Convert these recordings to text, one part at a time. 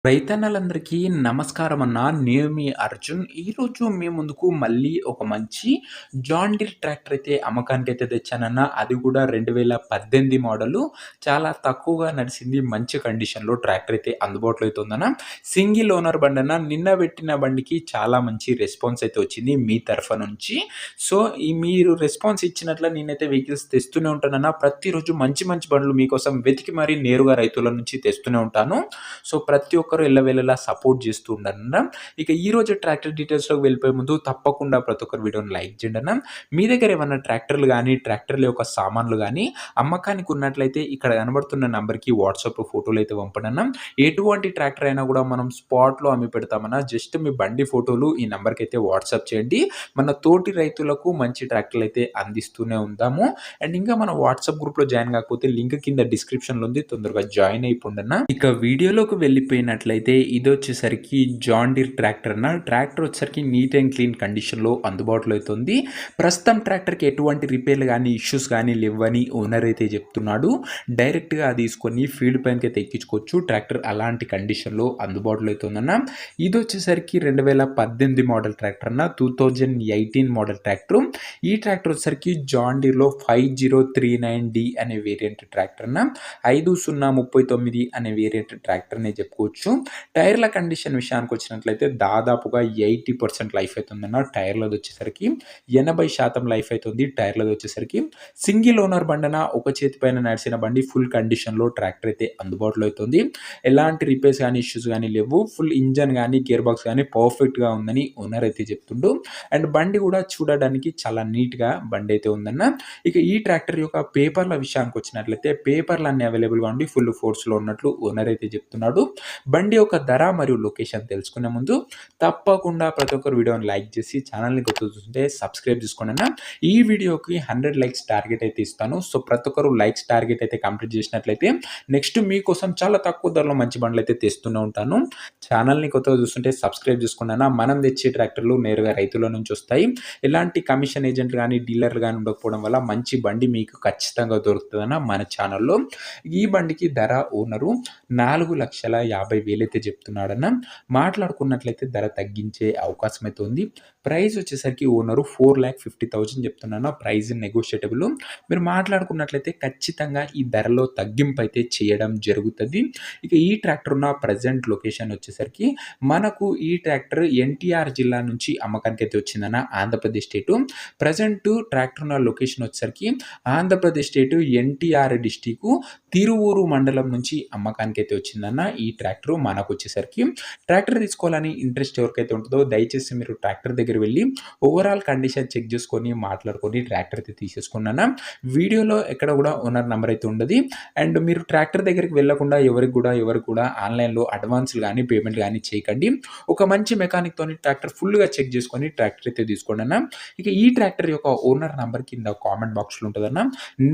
రైతన్నలందరికీ నమస్కారం అన్న. నేను మీ అర్జున్. ఈరోజు మీ ముందుకు మళ్ళీ ఒక మంచి జాన్ డీర్ ట్రాక్టర్ అయితే అమ్మకానికైతే తెచ్చానన్న. అది కూడా 2018 మోడలు. చాలా తక్కువగా నడిసింది. మంచి కండిషన్‌లో ట్రాక్టర్ అయితే అందుబాటులో అయితే ఉందన్న. సింగిల్ ఓనర్ బండన్న. నిన్న పెట్టిన బండికి చాలా మంచి రెస్పాన్స్ అయితే వచ్చింది మీ తరఫు నుంచి. సో, మీరు రెస్పాన్స్ ఇచ్చినట్ల నేనైతే వెహికల్స్ తెస్తూనే ఉంటానన్న. ప్రతిరోజు మంచి మంచి బండ్లు మీకోసం వెతికి మరీ నేరుగా రైతుల నుంచి తెస్తూనే ఉంటాను. సో, ప్రతి ఒక్కరు ఎల్లవేళలా సపోర్ట్ చేస్తూ ఉండండన్న. ఇక ఈరోజు ట్రాక్టర్ డీటెయిల్స్‌లోకి వెళ్ళిపోయే ముందు తప్పకుండా ప్రతి ఒక్కరు వీడియోని లైక్ చేయండన్న. మీ దగ్గర ఏమన్నా ట్రాక్టర్లు గానీ, ట్రాక్టర్ల యొక్క సామాన్లు గానీ అమ్మకానికి ఉన్నట్లయితే ఇక్కడ కనబడుతున్న నంబర్‌కి వాట్సాప్‌లో ఫోటోలైతే పంపండన్న. ఎటువంటి ట్రాక్టర్ అయినా కూడా మనం స్పాట్‌లో అమ్మి పెడతామన్న. జస్ట్ మీ బండి ఫోటోలు ఈ నంబర్‌కైతే వాట్సాప్ చేయండి. మన తోటి రైతులకు మంచి ట్రాక్టర్లయితే అందిస్తూనే ఉందాము. అండ్ ఇంకా మన వాట్సాప్ గ్రూప్‌లో జాయిన్ కాకపోతే లింక్ కింద డిస్క్రిప్షన్‌లో ఉంది. తొందరగా జాయిన్ అయిపోండన్న. ఇక వీడియోలోకి వెళ్ళిపోయినట్లయితే ఇదొచ్చేసరికి జాన్ డీర్ ట్రాక్టర్ అన్న. ట్రాక్టర్ వచ్చేసరికి నీట్ అండ్ క్లీన్ కండిషన్‌లో అందుబాటులో అయితే ఉంది. ప్రస్తుతం ట్రాక్టర్‌కి ఎటువంటి రిపేర్లు గానీ, ఇష్యూస్ గానీ లేవని ఓనర్ అయితే చెప్తున్నాడు. డైరెక్ట్‌గా తీసుకొని ఫీల్డ్ పైనకైతే ఎక్కించుకోవచ్చు. ట్రాక్టర్ అలాంటి కండిషన్‌లో అందుబాటులో అయితే ఉందన్న. ఇదొచ్చేసరికి 2018 మోడల్ ట్రాక్టర్ అన్న. 2018 మోడల్ ట్రాక్టర్. ఈ ట్రాక్టర్ వచ్చేసరికి జాన్ డీర్‌లో 5039D అనే వేరియంట్ ట్రాక్టర్ అన్న. 5039 అనే వేరియంట్ ట్రాక్టర్ అనే చెప్పుకోవచ్చు. టైర్ల కండిషన్ విషయానికి వచ్చినట్లయితే దాదాపుగా 80% లైఫ్ అయితే ఉందన్న. టైర్లది వచ్చేసరికి 80% లైఫ్ అయితే ఉంది. టైర్లది వచ్చేసరికి సింగిల్ ఓనర్ బండన ఒక చేతి పైన నడిచిన బండి ఫుల్ కండిషన్‌లో ట్రాక్టర్ అయితే అందుబాటులో అయితే ఉంది. ఎలాంటి రిపేర్స్ గానీ, ఇష్యూస్ గానీ లేవు. ఫుల్ ఇంజన్ గానీ, గేర్ బాక్స్ గానీ పర్ఫెక్ట్‌గా ఉందని ఓనర్ అయితే చెప్తుండు. అండ్ బండి కూడా చూడడానికి చాలా నీట్‌గా బండి అయితే ఉందన్న. ఇక ఈ ట్రాక్టర్ యొక్క పేపర్ల విషయానికి వచ్చినట్లయితే పేపర్లు అన్ని అవైలబుల్‌గా ఉండి ఫుల్ ఫోర్స్‌లో ఉన్నట్లు ఓనర్ అయితే చెప్తున్నాడు. బండి యొక్క ధర మరియు లొకేషన్ తెలుసుకునే ముందు తప్పకుండా ప్రతి ఒక్కరు వీడియోని లైక్ చేసి ఛానల్‌ని కొత్తగా చూస్తుంటే సబ్స్క్రైబ్ చేసుకోండి అన్న. ఈ వీడియోకి 100 లైక్స్ టార్గెట్ అయితే ఇస్తాను. సో, ప్రతి ఒక్కరు లైక్స్ టార్గెట్ అయితే కంప్లీట్ చేసినట్లయితే నెక్స్ట్ మీకోసం చాలా తక్కువ ధరలో మంచి బండ్లు అయితే తెస్తూనే ఉంటాను. ఛానల్‌ని కొత్తగా చూస్తుంటే సబ్స్క్రైబ్ చేసుకోండి అన్న. మనం తెచ్చే ట్రాక్టర్లు నేరుగా రైతుల నుంచి వస్తాయి. ఎలాంటి కమిషన్ ఏజెంట్లు గానీ, డీలర్లు గానీ ఉండకపోవడం వల్ల మంచి బండి మీకు ఖచ్చితంగా దొరుకుతదన్న మన ఛానల్‌లో. ఈ బండికి ధర ఓనరు 4,50,000 అయితే చెప్తున్నాడన్న. మాట్లాడుకున్నట్లయితే ధర తగ్గించే అవకాశం అయితే ఉంది. ప్రైస్ వచ్చేసరికి ఓనరు 4,50,000 చెప్తున్నాను. ప్రైస్ నెగోషియేటబుల్. మీరు మాట్లాడుకున్నట్లయితే ఖచ్చితంగా ఈ ధరలో తగ్గింపు అయితే చేయడం జరుగుతది. ఇక ఈ ట్రాక్టర్ ఉన్న ప్రెజెంట్ లొకేషన్ వచ్చేసరికి మనకు ఈ ట్రాక్టర్ ఎన్టీఆర్ జిల్లా నుంచి అమ్మకానికి అయితే వచ్చిందన్న. ఆంధ్రప్రదేశ్ స్టేటు. ప్రెజెంట్ ట్రాక్టర్ ఉన్న లొకేషన్ వచ్చేసరికి ఆంధ్రప్రదేశ్ స్టేటు ఎన్టీఆర్ డిస్ట్రిక్ట్ తిరువూరు మండలం నుంచి అమ్మకానికి అయితే వచ్చిందన్న ఈ ట్రాక్టర్. మనకు వచ్చేసరికి ట్రాక్టర్ తీసుకోవాలని ఇంట్రెస్ట్ ఎవరికైతే ఉంటుందో దయచేసి మీరు ట్రాక్టర్ దగ్గర వెళ్ళి ఓవరాల్ కండిషన్ చెక్ చేసుకొని మాట్లాడుకొని ట్రాక్టర్ అయితే తీసేసుకున్నాను. వీడియోలో ఎక్కడ కూడా ఓనర్ నెంబర్ అయితే ఉండదు. అండ్ మీరు ట్రాక్టర్ దగ్గరికి వెళ్ళకుండా ఎవరికి కూడా ఆన్లైన్లో అడ్వాన్స్లు కానీ పేమెంట్ కానీ చేయకండి. ఒక మంచి మెకానిక్ తోని ట్రాక్టర్ ఫుల్గా చెక్ చేసుకొని ట్రాక్టర్ అయితే తీసుకోండి అన్న. ఇక ఈ ట్రాక్టర్ యొక్క ఓనర్ నెంబర్ కింద కామెంట్ బాక్స్లో ఉంటుందన్న.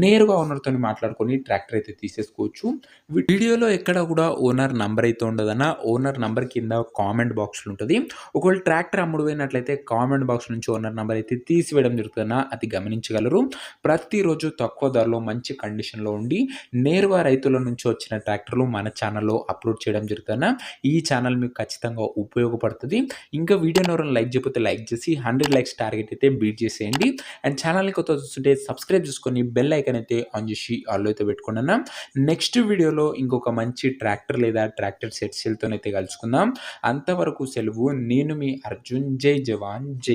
నేరుగా ఓనర్తో మాట్లాడుకొని ట్రాక్టర్ అయితే తీసేసుకోవచ్చు. వీడియోలో ఎక్కడ కూడా ఓనర్ నంబర్ అయితే ఉండదన్న. ఓనర్ నంబర్ కింద కామెంట్ బాక్స్లో ఉంటుంది. ఒకవేళ ట్రాక్టర్ అమ్ముడు పోయినట్లయితే కామెంట్ బాక్స్ నుంచి ఓనర్ నంబర్ అయితే తీసివేయడం జరుగుతుందన్న. అది గమనించగలరు. ప్రతిరోజు తక్కువ ధరలో మంచి కండిషన్లో ఉండి నేరుగా రైతుల నుంచి వచ్చిన ట్రాక్టర్లు మన ఛానల్లో అప్లోడ్ చేయడం జరుగుతుందన్న. ఈ ఛానల్ మీకు ఖచ్చితంగా ఉపయోగపడుతుంది. ఇంకా వీడియోని ఎవరైనా లైక్ చేయకపోతే లైక్ చేసి 100 లైక్స్ టార్గెట్ అయితే బీట్ చేసేయండి. అండ్ ఛానల్ని కొత్త చూస్తుంటే సబ్స్క్రైబ్ చేసుకొని బెల్ ఐకాన్ అయితే ఆన్ చేసి ఆల్ అయితే పెట్టుకోండి అన్న. నెక్స్ట్ వీడియోలో ఇంకొక మంచి ట్రాక్టర్ లేదా ట్రాక్టర్ సెట్స్‌లతోనైతే కలుసుకుందాం. అంతవరకు సెలవు. నేను మీ అర్జున్. జై జవాన్ జై